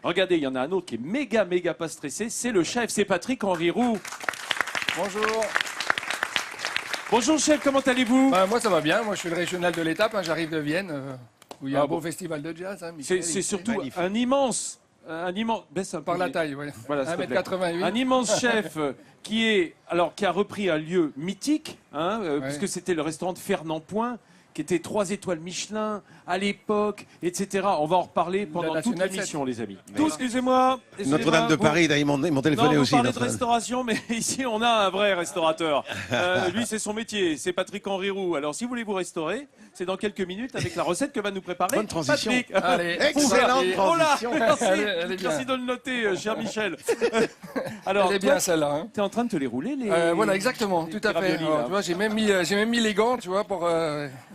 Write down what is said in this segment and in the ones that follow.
Regardez, il y en a un autre qui est méga pas stressé. C'est le chef, c'est Patrick-Henri Roux. Bonjour. Bonjour chef, comment allez-vous? Moi ça va bien, moi je suis le régional de l'étape, j'arrive de Vienne, où il y a un beau festival de jazz. Michel, C'est surtout un immense... baisse un peu par la taille, oui. Voilà, 1m88. un immense chef qui a repris un lieu mythique, puisque c'était le restaurant de Fernand Point, qui était 3 étoiles Michelin à l'époque, etc. On va en reparler pendant toute l'émission, les amis. Excusez-moi. Notre-Dame de Paris, ils m'ont téléphoné aussi. On parlait de restauration, mais ici, on a un vrai restaurateur. Lui, c'est son métier, c'est Patrick-Henri Roux. Alors, si vous voulez vous restaurer, c'est dans quelques minutes avec la recette que va nous préparer Bonne transition. Patrick. Allez, Excellente Oh là, transition. merci, Elle est bien. merci de le noter, cher Michel. Alors, elle est bien celle-là. Hein. tu es en train de te les rouler, les... Voilà, exactement, tout à fait. raviolis, Alors, là. tu vois, j'ai même mis les gants, tu vois, pour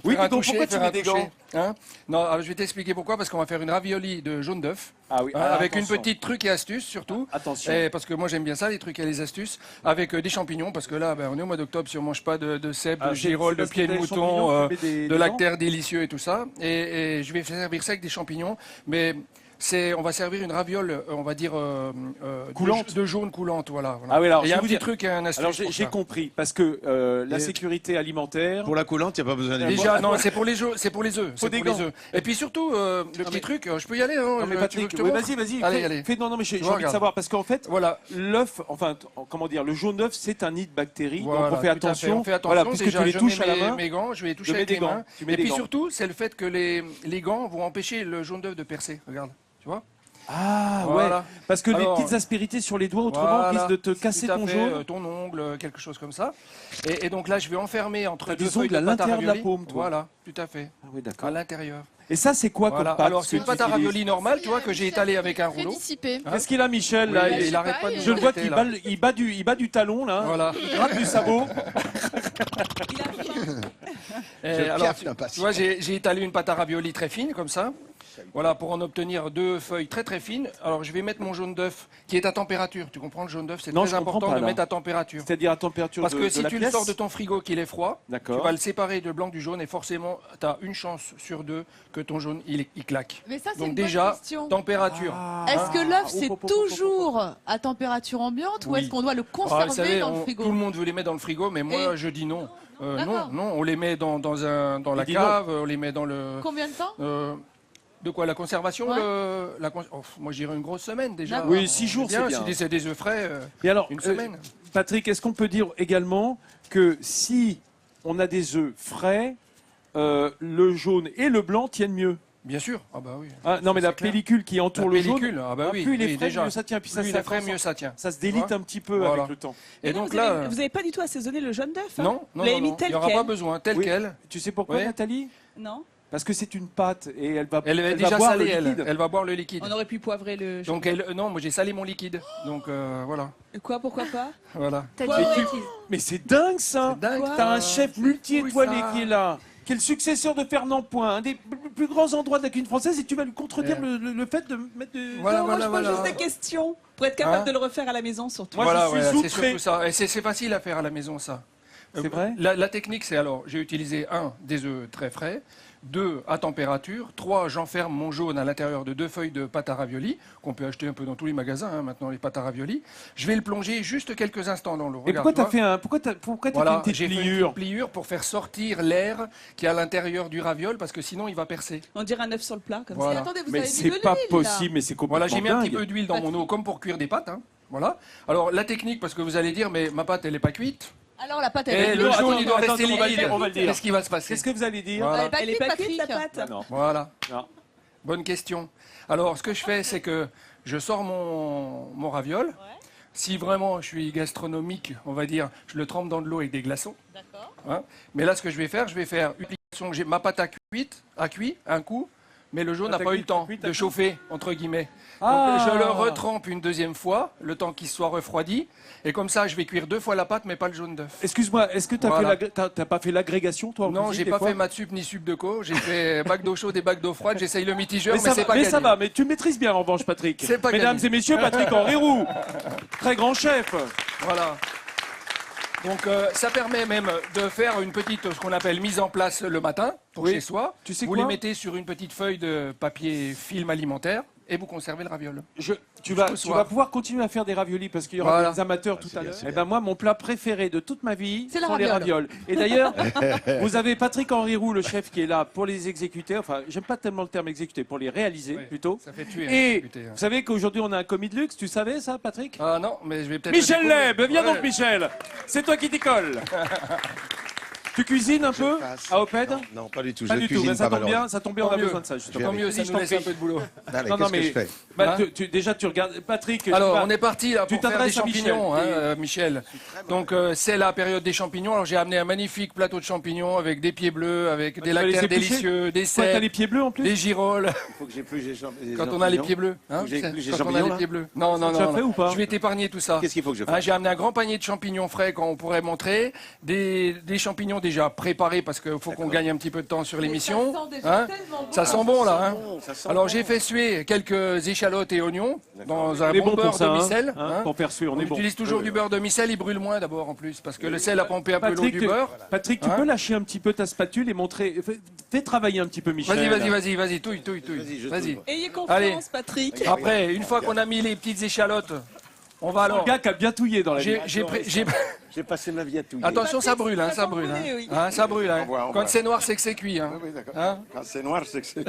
Oui, faire un donc toucher, pourquoi tu faire mets un des toucher. gants Hein non, alors je vais t'expliquer pourquoi, parce qu'on va faire une ravioli de jaune d'œuf. Ah oui, Avec attention. une petite truc et astuce surtout. Attention. Et parce que moi j'aime bien ça, les trucs et les astuces. Avec des champignons, parce que là, on est au mois d'octobre, si on mange pas de cèpes, de girolles, de pieds de mouton, de lactaires délicieux et tout ça. Et je vais servir ça avec des champignons. Mais on va servir une raviole, on va dire Coulante. de jaune coulante, voilà. Ah oui, alors, Et il y a je un vais petit vous dire- truc et un astuce. Alors, pour j'ai ça. compris, parce que la Et- sécurité alimentaire... Pour la coulante, il n'y a pas besoin de Déjà, non, c'est pour les œufs. C'est pour les œufs. C'est des pour les gants. œufs. Et puis surtout, le petit truc, je peux y aller, hein, Non mais tu veux Patrick, que je te ouais, montre vas-y, Allez, allez. non, mais j'ai vois, envie de regarde. savoir, parce qu'en fait, Voilà. l'œuf, enfin, comment dire, le jaune d'œuf, c'est un nid de bactéries, Voilà, donc on fait tout à fait. attention. On fait attention. Voilà, puisque Déjà, tu les je touches mets à la main. mes gants, je vais les toucher mets avec des mes gants. mains. Tu mets Et des puis gants. surtout, c'est le fait que les gants vont empêcher le jaune d'œuf de percer. Regarde, tu vois Ah Voilà. ouais, parce que Alors, les petites aspérités sur les doigts, autrement, Voilà. risquent de te casser Tout à ton fait, jaune. ton ongle, quelque chose comme ça. Et donc là, je vais enfermer entre T'as deux des feuilles ongles à de pâte à l'intérieur de la ravioli. paume, toi. Voilà, tout à fait. Ah oui, À d'accord. l'intérieur. Et ça, c'est quoi Voilà. comme pâte Alors, ce c'est une que pâte tu à utilises ravioli normale, tu vois, que j'ai étalée avec un rouleau. Dissipé. Qu'est-ce qu'il a, Michel, là Oui, il- il arrête pas de nous Je le vois embêter, qu'il là. il bat du talon, là. Voilà. Il gratte du sabot. Et Je alors, capte tu l'impatience. vois, j'ai étalé une pâte à ravioli très fine, comme ça. Voilà, pour en obtenir 2 feuilles très très fines. Alors, je vais mettre mon jaune d'œuf, qui est à température. Tu comprends, le jaune d'œuf, c'est Non, très je comprends important pas, de là. mettre à température. C'est-à-dire à température Parce de, que de si la tu le pièce. sors de ton frigo qu'il est froid, tu D'accord. vas le séparer de blanc du jaune et forcément, tu as une chance sur 2 que ton jaune, il claque. Mais ça, c'est Donc une bonne déjà, question. température. Est-ce que l'œuf, c'est hop, hop, hop, toujours à température ambiante ou Oui. est-ce qu'on doit le Ah, conserver vous savez, dans le frigo tout le monde veut les mettre dans le frigo, mais moi, Et- je dis non. Non, D'accord. non, on les met dans la dit cave, on les met dans le... Combien de temps De quoi, la conservation Ouais. Moi, j'irais une grosse semaine déjà. D'accord. Oui, 6 jours, c'est bien. Si c'est des œufs frais, Et alors, une semaine. Patrick, est-ce qu'on peut dire également que si on a des œufs frais, le jaune et le blanc tiennent mieux? Bien sûr. Ah bah oui. Ah, non, mais C'est la clair. pellicule qui entoure La le jaune, pellicule, ah bah oui, plus il est oui, frais, déjà. mieux ça tient. Puis ça, Plus il ça est frais, transforme- mieux ça tient. ça se délite Tu vois un petit peu Voilà. avec le temps. Et non, donc vous là, avez- vous n'avez pas du tout assaisonné le jaune d'œuf hein non, Vous l'avez mis il tel n'y aura quel pas besoin, tel Oui. quel. Tu sais pourquoi, Oui. Nathalie? Non. Parce que c'est une pâte et elle va, Elle est va déjà boire salée, le liquide. elle va boire le liquide. On aurait pu poivrer le jaune. Donc non, moi j'ai salé mon liquide. Donc voilà, Quoi, pourquoi pas voilà. Mais c'est dingue ça! C'est dingue. T'as un chef multi-étoilé Oui, ça. qui est là, qui est le successeur de Fernand Point, un des plus grands endroits de la cuisine française, et tu vas lui contredire le fait de mettre de... Voilà, Non, moi, je pose voilà. juste des questions pour être capable Hein de le refaire à la maison surtout. Moi, Voilà, je suis c'est outré. surtout ça. Et c'est facile à faire à la maison, ça. C'est vrai La technique, c'est alors, j'ai utilisé 1, des œufs très frais, 2, à température, 3, j'enferme mon jaune à l'intérieur de 2 feuilles de pâte à ravioli, qu'on peut acheter un peu dans tous les magasins, hein, maintenant, les pâtes à ravioli. Je vais le plonger juste quelques instants dans l'eau. Et Regarde, pourquoi tu t'as vois fait un... Pourquoi t'as fait Voilà, une petite j'ai fait une pliure? petite pliure pour faire sortir l'air qui est à l'intérieur du raviol, parce que sinon, il va percer. On dirait un œuf sur le plat comme Voilà. ça. Attendez, vous Mais avez mis c'est de l'huile, pas là. possible, mais c'est complètement Voilà, j'ai mis un petit dingue. peu d'huile dans mon eau, comme pour cuire des pâtes. Hein. Voilà. Alors, la technique, parce que vous allez dire, mais ma pâte, elle n'est pas cuite. Alors la pâte, elle Et est le cuite. jaune, il doit attends, rester on va le liquide. dire, on va le dire. Qu'est-ce qui va se passer Qu'est-ce que vous allez dire? Voilà. Elle est pas Elle est cuite, pas cuite la Patrick. pâte Non. Voilà. Non. Bonne question. Alors, ce que je fais, c'est que je sors mon raviol. Si vraiment je suis gastronomique, on va dire, je le trempe dans de l'eau avec des glaçons. D'accord. Hein. Mais là, ce que je vais faire une application. J'ai ma pâte a cuit un coup, mais le jaune n'a Pâte à pas eu cuit, le temps cuit, de chauffer, entre guillemets. Ah. Donc, je le retrempe une deuxième fois, le temps qu'il soit refroidi. Et comme ça, je vais cuire 2 fois la pâte, mais pas le jaune d'œuf. Excuse-moi, est-ce que Voilà. t'as pas fait l'agrégation, toi, en Non, cuisine, j'ai des pas fois fait maths sup ni sup de co. J'ai fait bac d'eau chaude et bac d'eau froide. J'essaye le mitigeur, mais, c'est pas mais gagné. ça va, mais tu maîtrises bien en revanche, Patrick. C'est pas Mesdames gagné. et messieurs, Patrick-Henri Roux, très grand chef. Voilà. Donc ça permet même de faire une petite, ce qu'on appelle mise en place le matin pour Oui. chez soi. Tu sais Vous quoi les mettez sur une petite feuille de papier film alimentaire. et vous conservez le raviol. Tu vas pouvoir continuer à faire des raviolis parce qu'il y aura des amateurs tout à l'heure. Et ben moi, mon plat préféré de toute ma vie, C'est sont les ravioles. Et d'ailleurs, vous avez Patrick Henri Roux, le chef, qui est là pour les exécuter. Enfin, j'aime pas tellement le terme exécuter, pour les réaliser plutôt. Ça fait tuer. Et vous savez qu'aujourd'hui, on a un commis de luxe. Tu savais ça, Patrick? Ah non, mais je vais peut-être. Michel Leb, viens donc, Michel. C'est toi qui t'y colle. Tu cuisines un peu à Oped? Non, pas du tout. Pas je du tout, cuisine mais ça pas tombe bien, ça tombe bien, on a besoin de ça. Justement. Tant mieux, ça nous laisse un peu de boulot. Allez, Non, qu'est-ce que mais je fais déjà tu regardes Patrick. Alors, tu vas- on est parti là tu pour faire des t'adresses à champignons, Michel. Michel. Donc, c'est la période des champignons. Alors, j'ai amené un magnifique plateau de champignons avec des pieds bleus, avec des tu vas les lactaires éplucher délicieux, des Toi, t'as cèpes, les pieds bleus en plus? des girolles. Il faut que j'épluche les champignons. Quand on a les pieds bleus. Hein, J'ai épluché les quand on a champignons, les là pieds bleus. Non, non, Tu as non. fait ou pas? Je vais t'épargner tout ça. Qu'est-ce qu'il faut que je Hein, fasse? j'ai amené un grand panier de champignons frais qu'on pourrait montrer, des champignons déjà préparés parce qu'il faut qu'on gagne un petit peu de temps sur l'émission. Hein, ça sent bon là. Hein. Ça sent Alors bon. j'ai fait suer quelques échalotes et oignons dans un On est bon bon beurre pour ça, de hein, micelle. hein, Hein. pour faire suer, on On est bon. utilise toujours du beurre de micelle, il brûle moins d'abord en plus parce que le sel a pompé un peu l'eau Patrick, du beurre. Patrick, tu Hein peux lâcher un petit peu ta spatule et montrer. Fais travailler un petit peu Michel. Vas-y, touille. Vas-y, je Vas-y. trouve. Ayez Allez. confiance, Patrick. Après, une fois qu'on a mis les petites échalotes, on va Le alors. gars qui a bien touillé dans la vie. J'ai passé ma vie à tout. Attention, ça brûle, hein, ça Ça brûle. s'en Hein. brûle, oui. Hein, ça brûle. Hein. On voit. Quand c'est noir, c'est que c'est cuit. Hein. Oui, d'accord. Hein. Quand c'est noir, c'est que c'est.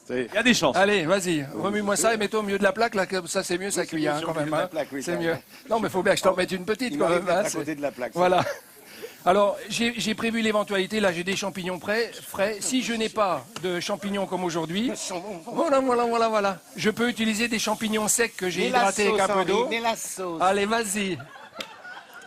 Il y a des chances. Allez, vas-y, remue-moi ça et mets-toi au milieu de la plaque, là, comme ça c'est mieux, ça c'est cuit, mieux hein, sur quand le milieu même. de la Hein. plaque, oui, C'est ça mieux. va. Non, mais il faut bien que je t'en mette une petite Il quand m'arrive même. d'être Hein, à côté de la plaque. Voilà. Alors, j'ai prévu l'éventualité, là j'ai des champignons frais. Si je n'ai pas de champignons comme aujourd'hui, voilà. Je peux utiliser des champignons secs que j'ai hydratés avec un peu d'eau. la sauce. Allez, vas-y.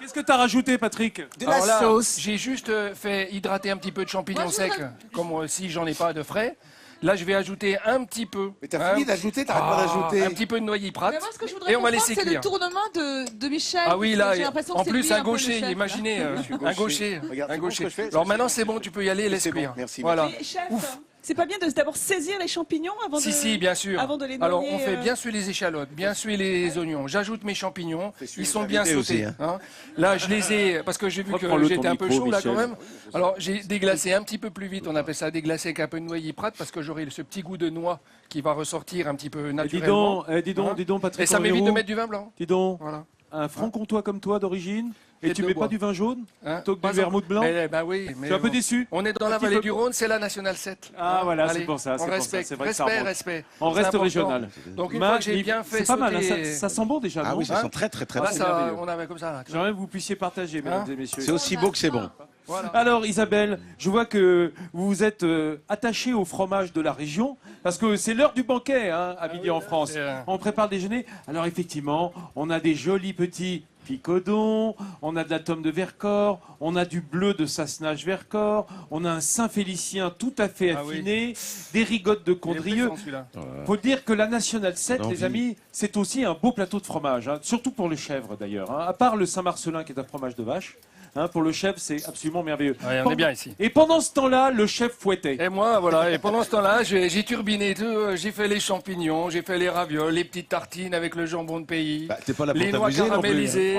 Qu'est-ce que tu as rajouté, Patrick? Alors là, j'ai juste fait hydrater un petit peu de champignons Moi, je secs, voudrais- comme si j'en ai pas de frais. Là, je vais ajouter un petit peu. Mais t'as fini d'ajouter, t'arrêtes pas d'ajouter. Un petit peu de noyer Mais prat. moi, ce que je voudrais Et on va comprendre, laisser c'est le cuire. tournement de Michel. Ah oui, parce là, que j'ai l'impression que en c'est plus lui un peu le gaucher, chef, là. imaginez, un gaucher, Regarde, un c'est bon ce gaucher. que je fais, Alors c'est maintenant ça. c'est bon, tu peux y aller, laisse C'est bon, cuire. merci. Voilà. Mais chef, Ouf. c'est pas bien de d'abord saisir les champignons avant de... Si, bien sûr. Avant de les Alors noyer, on fait bien suer les échalotes, bien suer les oignons. J'ajoute mes champignons, suer ils sont les bien invités sautés. aussi, Hein. Là, je les ai, parce que j'ai vu Reprends-le, que j'étais ton un peu micro, chaud là quand Michel. même. Alors j'ai déglacé un petit peu plus vite, on appelle ça déglacer avec un peu de noyer prat, parce que j'aurai ce petit goût de noix qui va ressortir un petit peu Dis naturellement. donc, dis donc, Patrick. Et ça m'évite de Henriot, mettre du vin blanc. Dis donc, Voilà. un franc-comtois comme toi d'origine, et Tête tu de mets bois. pas du vin jaune Hein. plutôt que Pas du vermouth blanc? Bah oui, mais Je suis un peu bon. déçu. On est dans la Un petit vallée peu- du Rhône, c'est la nationale 7. Ah voilà, Allez, c'est pour ça. On c'est pour ça, respecte, c'est vrai que ça remonte. respect. On C'est reste important. régional. Donc une fois que j'ai bien fait C'est pas mal, hein, sauter- ça sent bon déjà. Ah non oui, ça Hein sent très très très Là, bon. c'est ça, merveilleux. on avait comme ça. Là, tu vois. J'aimerais que vous puissiez partager, mesdames Hein et messieurs. C'est aussi beau que c'est bon. Voilà. Alors Isabelle, je vois que vous vous êtes attachée au fromage de la région, parce que c'est l'heure du banquet hein, à midi en France. c'est, On prépare le déjeuner. Alors effectivement, on a des jolis petits picodons, on a de la tome de Vercors, on a du bleu de Sassenage Vercors, on a un Saint-Félicien tout à fait Ah oui. affiné, des rigottes de Il est Condrieu. plaisant, celui-là. Faut dire que la Nationale 7, L'envie. les amis, c'est aussi un beau plateau de fromage, hein, surtout pour les chèvres d'ailleurs. Hein. À part le Saint-Marcelin qui est un fromage de vache, hein, pour le chèvre, c'est absolument merveilleux. Ouais, on est bien ici. Et pendant ce temps-là, le chef fouettait. Et moi, voilà, et pendant ce temps-là, j'ai turbiné tout, j'ai fait les champignons, j'ai fait les ravioles, les petites tartines avec le jambon de pays, Bah, t'es pas là pour les noix t'amuser non plus. caramélisées.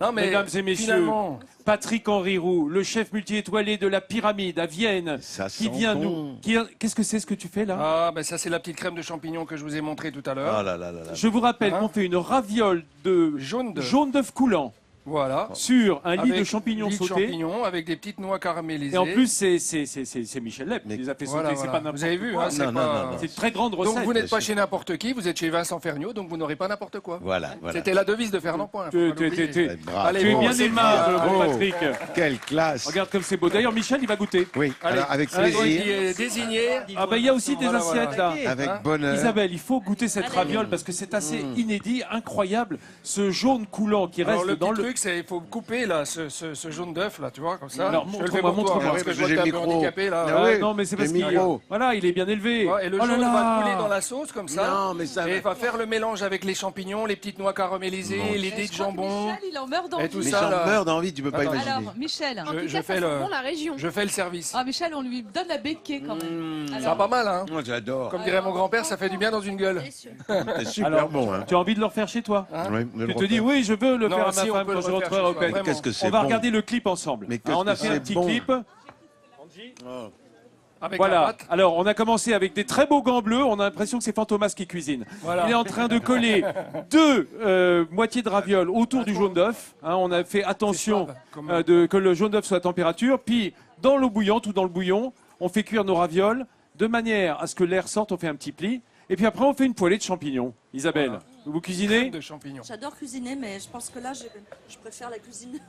Non mais Mesdames et messieurs, finalement, Patrick Henri Roux, le chef multi-étoilé de la Pyramide à Vienne, Ça qui sent vient bon. nous. Qu'est-ce que c'est ce que tu fais là? ah ben ça c'est la petite crème de champignons que je vous ai montré tout à l'heure. Ah là là là là. Je vous rappelle Hein qu'on fait une raviole de Jaune d'œuf. jaune d'œuf coulant Voilà. sur un lit Avec de champignons lit de sautés. champignons avec des petites noix caramélisées. Et en plus, c'est Michel Leb qui Mais les a fait Voilà, sauter. C'est voilà. pas n'importe Vous avez vu, quoi. hein, c'est Non, non, pas... non, non. C'est une très grande recette. Donc vous n'êtes pas bien chez n'importe qui, vous êtes chez Vincent Ferniaud, donc vous n'aurez pas n'importe quoi. Voilà, voilà. C'était la devise de Fernand Point. faut pas l'oublier. Bravo. Allez, Tu es bon, bien c'est aimable, bien. mon Oh. Patrick. Quelle classe. Regarde comme c'est beau. D'ailleurs, Michel, il va goûter. Oui, Allez, alors avec un doigt qui plaisir, est désigné. Ah bah il y a aussi des Voilà, assiettes voilà. là. avec Hein bonheur. Isabelle, il faut goûter cette raviole parce que c'est assez inédit, incroyable. Ce jaune coulant qui reste Alors le dans petit le. truc, c'est il faut couper là, ce jaune d'œuf là, tu vois, comme ça. Alors, je le montre-moi, fais pour toi, montre-moi. parce que Ouais, je vois parce que que t'es j'ai un le peu micro. handicapé là. Ah ouais. Non mais c'est parce Les qu'il micros. voilà, il est bien élevé. Ouais, et le Oh là jaune là. va couler dans la sauce comme ça. Non, mais ça Et va. il va faire le mélange avec les champignons, les petites noix caramélisées, Non. les dés de jambon. Michel, il en meurt Et tout d'envie. Mais ça, j'en là. meurs d'envie, tu peux pas Attends. imaginer. Alors, Michel. Je fais le, la région. je fais le service. Ah, Michel, on lui donne la béquille quand même. Ça va pas mal, hein. Moi j'adore. Comme dirait mon grand-père, ça fait du bien dans une gueule. C'est super Alors, bon. Hein. Tu as envie de le refaire chez toi Hein Oui, de le Tu te dis refaire. oui, je veux le Non, faire à si, ma on femme peut quand le je refaire rentrerai chez au soi, Pen. vraiment. Qu'est-ce que c'est On va bon. regarder le clip ensemble. Mais Hein, on a qu'est-ce fait que un c'est petit bon. clip. Oh. Avec la Voilà. pâte. Alors, on a commencé avec des très beaux gants bleus. On a l'impression que c'est Fantomas qui cuisine. Voilà. Il est en train de coller 2 moitiés de ravioles autour du jaune d'œuf. Hein, on a fait attention que le jaune d'œuf soit à température. Puis, dans l'eau bouillante ou dans le bouillon, on fait cuire nos ravioles de manière à ce que l'air sorte. On fait un petit pli. Et puis après, on fait une poêlée de champignons. Isabelle, Voilà. vous cuisinez? De champignons. J'adore cuisiner, mais je pense que là, je préfère la cuisine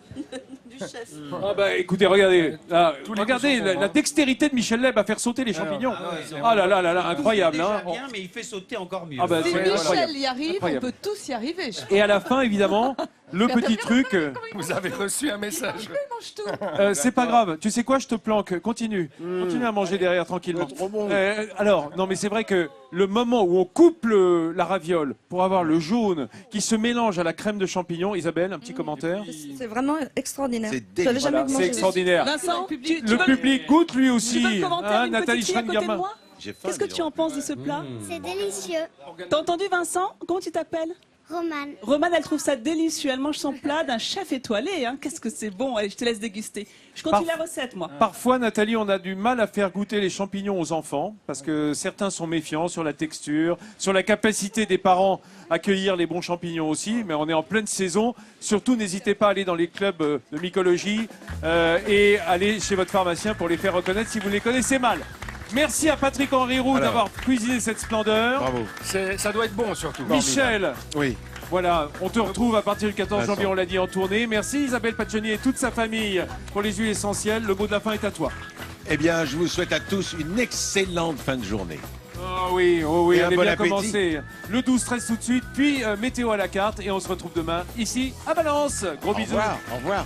du chef. Ah bah écoutez, regardez, là, Tous les regardez goûts sont la, bons, la hein. dextérité de Michel Leb à faire sauter les champignons. c'est Ah là là là là, incroyable. Déjà Hein. bien, mais il fait sauter encore mieux. Ah bah, Si c'est Michel incroyable. y arrive, Incroyable. on peut tous y arriver. Je Et à la fin, évidemment, le petit truc, Vous avez reçu un message. mange tout. c'est pas grave. Tu sais quoi, je te planque. Continue. Continue à manger derrière tranquillement. Trop bon. Alors, non mais c'est vrai que le moment où on coupe la raviole pour avoir le jaune qui se mélange à la crème de champignons, Isabelle, un petit commentaire. C'est vraiment extraordinaire. C'est J'avais délicieux. jamais Voilà, c'est mangé. extraordinaire. Vincent, tu Le veux- public goûte lui tu aussi. veux le commentaire Hein, d'une Nathalie petite fille à côté de Schrengamin. moi J'ai faim, Qu'est-ce que dis tu en donc. penses de ce plat C'est délicieux. T'as entendu Vincent? Comment tu t'appelles? Roman. Romane, elle trouve ça délicieux. Elle mange son plat d'un chef étoilé. Hein. Qu'est-ce que c'est bon. Allez, je te laisse déguster. Je continue la recette, moi. Parfois, Nathalie, on a du mal à faire goûter les champignons aux enfants parce que certains sont méfiants sur la texture, sur la capacité des parents à cueillir les bons champignons aussi. Mais on est en pleine saison. Surtout, n'hésitez pas à aller dans les clubs de mycologie et aller chez votre pharmacien pour les faire reconnaître si vous les connaissez mal. Merci à Patrick Henry Roux Alors. d'avoir cuisiné cette splendeur. Bravo. Ça doit être bon surtout. Michel, Oui. voilà, on te retrouve à partir du 14 janvier, Vincent. on l'a dit, en tournée. Merci Isabelle Paccioni et toute sa famille pour les huiles essentielles. Le mot de la fin est à toi. Eh bien, je vous souhaite à tous une excellente fin de journée. Oh oui, Et un allez bon bien appétit. commencer. Le 12-13 tout de suite, puis météo à la carte et on se retrouve demain ici à Valence. Gros Au bisous. revoir. Au revoir.